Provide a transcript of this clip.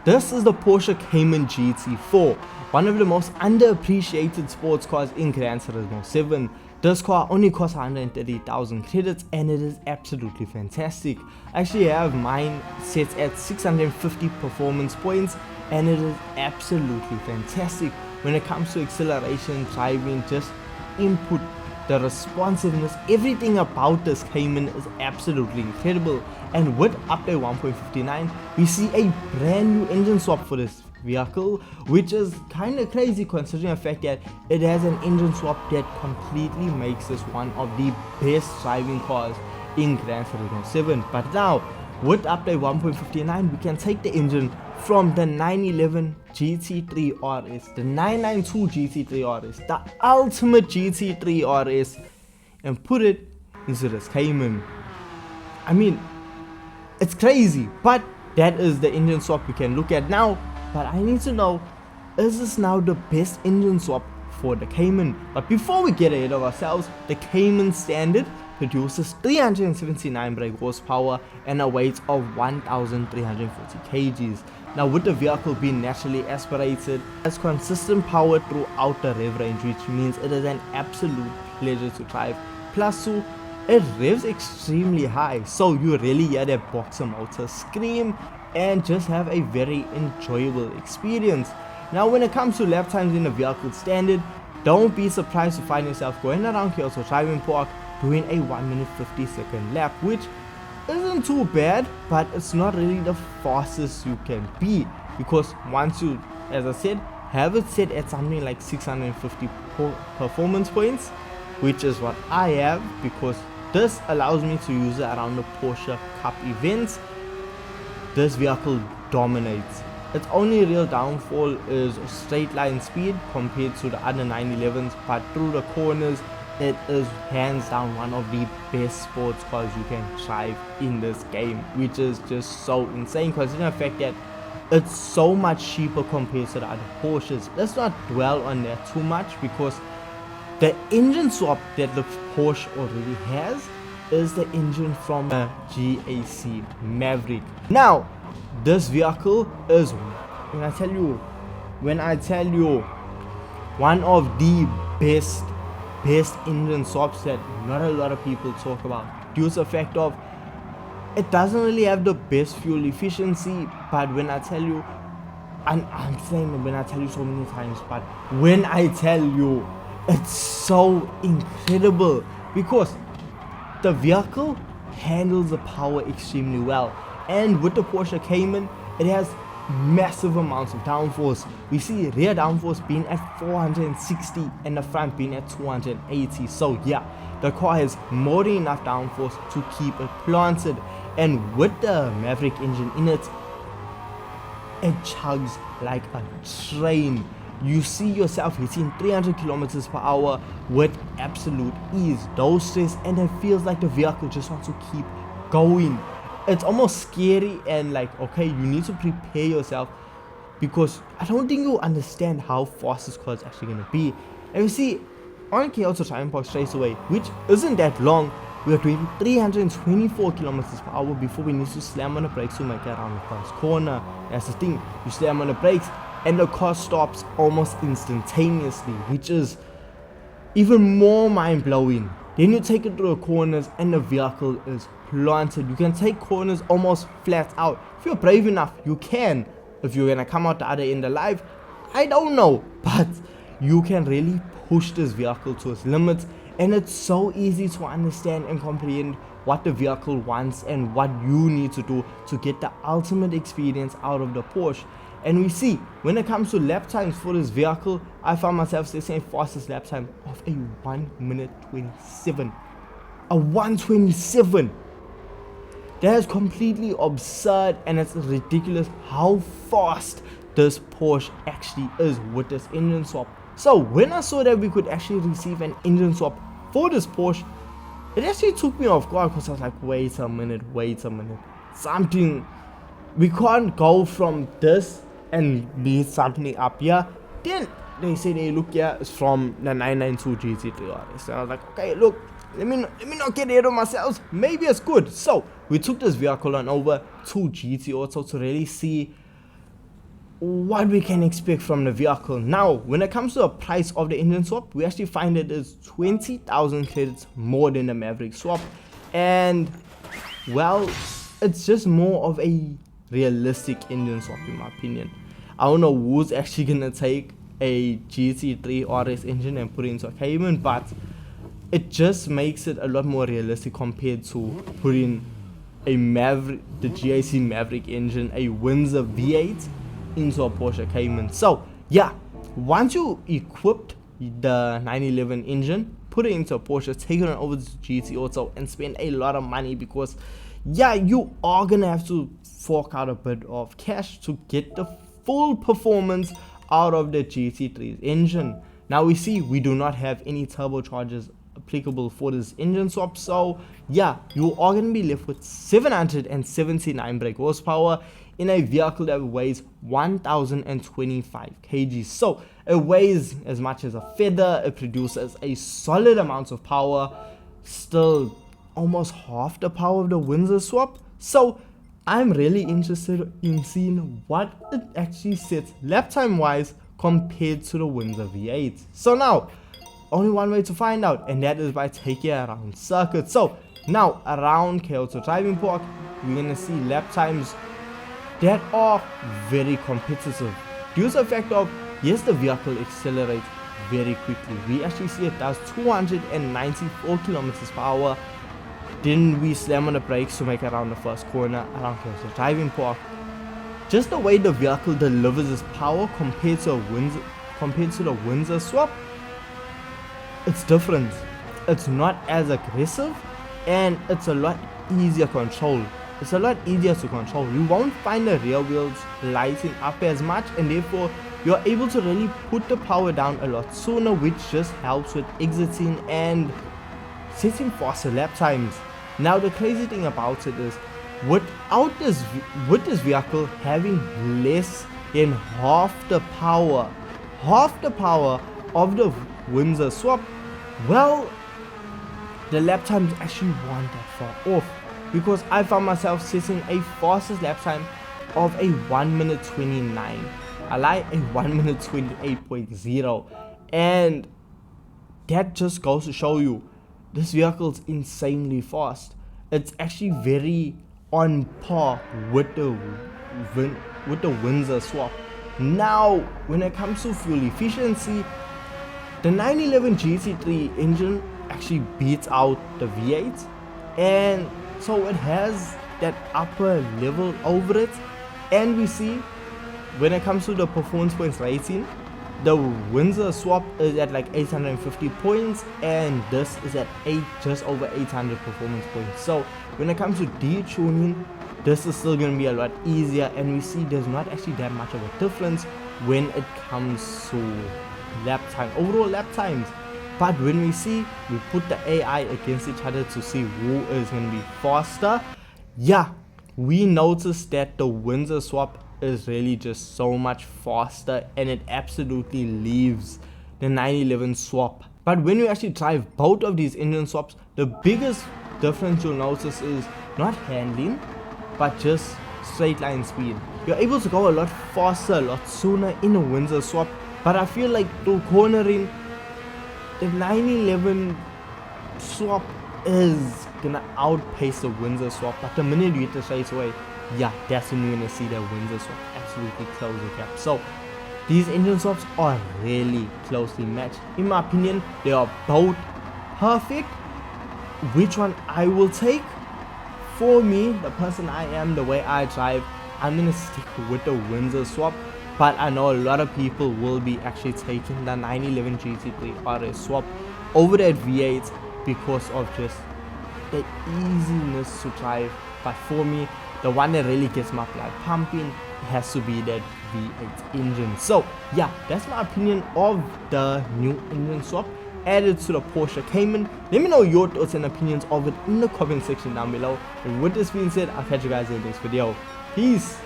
This is the Porsche Cayman GT4, one of the most underappreciated sports cars in Gran Turismo 7. This car only costs 130,000 credits and it is absolutely fantastic. I actually have mine set at 650 performance points and it is absolutely fantastic. When it comes to acceleration, driving, just input, the responsiveness, everything about this Cayman is absolutely incredible. And with update 1.59, we see a brand new engine swap for this vehicle, which is kind of crazy considering the fact that it has an engine swap that completely makes this one of the best driving cars in Gran Turismo 7. But now, with update 1.59, we can take the engine from the 911 GT3 RS, the 992 GT3 RS, the ultimate GT3 RS, and put it into this Cayman. I mean, it's crazy, but that is the engine swap we can look at now. But I need to know, is this now the best engine swap for the Cayman? But before we get ahead of ourselves, the Cayman standard produces 379 brake horsepower and a weight of 1,340 kgs. Now, with the vehicle being naturally aspirated, it has consistent power throughout the rev range, which means it is an absolute pleasure to drive. Plus, too, it revs extremely high, so you really hear that boxer motor scream and just have a very enjoyable experience. Now, when it comes to lap times in the vehicle standard, don't be surprised to find yourself going around Kyoto Driving Park doing a 1 minute 50-second lap, which isn't too bad, but it's not really the fastest you can be, because once you, as I said, have it set at something like 650 performance points, which is what I have, because this allows me to use it around the Porsche Cup events. This vehicle dominates. Its only real downfall is straight line speed compared to the other 911s, but through the corners it is hands down one of the best sports cars you can drive in this game, which is just so insane considering the fact that it's so much cheaper compared to the other Porsches. Let's not dwell on that too much, because the engine swap that the Porsche already has is the engine from the GAC Maverick. Now, this vehicle is, when I tell you, one of the best engine swaps that not a lot of people talk about, due to the fact of it doesn't really have the best fuel efficiency. But when I tell you, and I'm saying when I tell you so many times, but when I tell you, it's so incredible, because the vehicle handles the power extremely well. And with the Porsche Cayman, it has massive amounts of downforce. We see rear downforce being at 460 and the front being at 280. So yeah, the car has more than enough downforce to keep it planted. And with the Maverick engine in it, it chugs like a train. You see yourself hitting 300 kilometers per hour with absolute ease, no stress, and it feels like the vehicle just wants to keep going. It's almost scary, and like, okay, you need to prepare yourself, because I don't think you understand how fast this car is actually going to be. And you see, on Kyoto Driving Park straight away, which isn't that long, we are doing 324 kilometers per hour before we need to slam on the brakes to make it around the first corner. That's the thing, you slam on the brakes and the car stops almost instantaneously, which is even more mind-blowing. Then you take it through the corners and the vehicle is planted. You can take corners almost flat out. If you're brave enough, you can. If you're gonna come out the other end alive, I don't know, but you can really push this vehicle to its limits. And it's so easy to understand and comprehend what the vehicle wants and what you need to do to get the ultimate experience out of the Porsche. And we see, when it comes to lap times for this vehicle, I found myself setting a fastest lap time of a 1 minute 27. A 127! That is completely absurd, and it's ridiculous how fast this Porsche actually is with this engine swap. So when I saw that we could actually receive an engine swap for this Porsche, it actually took me off guard, because I was like, wait a minute, something, we can't go from this and be something up here. Then they say, hey, look, yeah, it's from the 992 GT3 RS. And I was like, okay, look, let me not get ahead of myself, maybe it's good. So we took this vehicle on over to GT Auto to really see what we can expect from the vehicle. Now, when it comes to the price of the engine swap, we actually find it is 20,000 credits more than the Maverick swap, and well, it's just more of a realistic engine swap in my opinion. I don't know who's actually gonna take a GT3 RS engine and put it into a Cayman, but it just makes it a lot more realistic compared to putting a Maverick, the GAC Maverick engine, a Windsor V8 into a Porsche Cayman. So yeah, once you equipped the 911 engine, put it into a Porsche, take it on over to GT Auto and spend a lot of money, because yeah, you are gonna have to fork out a bit of cash to get the full performance out of the GT3's engine. Now we see we do not have any turbochargers applicable for this engine swap, so yeah, you are going to be left with 779 brake horsepower in a vehicle that weighs 1025 kg. So it weighs as much as a feather, it produces a solid amount of power, still almost half the power of the Windsor swap. So I'm really interested in seeing what it actually sets lap time wise compared to the Windsor V8. So now, only one way to find out, and that is by taking it around circuit. So now around Kyoto Driving Park, we're gonna see lap times that are very competitive due to the fact of, yes, the vehicle accelerates very quickly. We actually see it does 294 kilometers per hour. Then we slam on the brakes to make it around the first corner around Kyoto Driving Park. Just the way the vehicle delivers its power compared to the Windsor swap, it's different. It's not as aggressive, and it's a lot easier control. It's a lot easier to control. You won't find the rear wheels lighting up as much, and therefore you're able to really put the power down a lot sooner, which just helps with exiting and setting faster lap times. Now the crazy thing about it is, with this vehicle having less than half the power of the Windsor swap, well, the lap times actually weren't that far off, because I found myself setting a fastest lap time of a 1 minute 29. I lie, a 1 minute 28.0, and that just goes to show you this vehicle's insanely fast. It's actually very on par with the Windsor swap. Now, when it comes to fuel efficiency, the 911 GT3 engine actually beats out the V8, and so it has that upper level over it. And we see when it comes to the performance points rating, the Windsor swap is at like 850 points, and this is at just over 800 performance points. So when it comes to detuning, this is still going to be a lot easier, and we see there's not actually that much of a difference when it comes to lap time, overall lap times. But when we put the AI against each other to see who is going to be faster, yeah, we noticed that the Windsor swap is really just so much faster, and it absolutely leaves the 911 swap. But when you actually drive both of these engine swaps, the biggest difference you'll notice is not handling, but just straight line speed. You're able to go a lot faster, a lot sooner in a Windsor swap, but I feel like through cornering, the 911 swap is gonna outpace the Windsor swap. But the minute you hit the straightaway, yeah, that's when you're gonna see the Windsor swap absolutely close the gap. So these engine swaps are really closely matched. In my opinion, they are both perfect. Which one I will take? For me, the person I am, the way I drive, I'm gonna stick with the Windsor swap. But I know a lot of people will be actually taking the 911 GT3 RS swap over that V8 because of just the easiness to drive. But for me, the one that really gets my blood pumping has to be that V8 engine. So yeah, that's my opinion of the new engine swap added to the Porsche Cayman. Let me know your thoughts and opinions of it in the comment section down below. And with this being said, I'll catch you guys in the next video. Peace.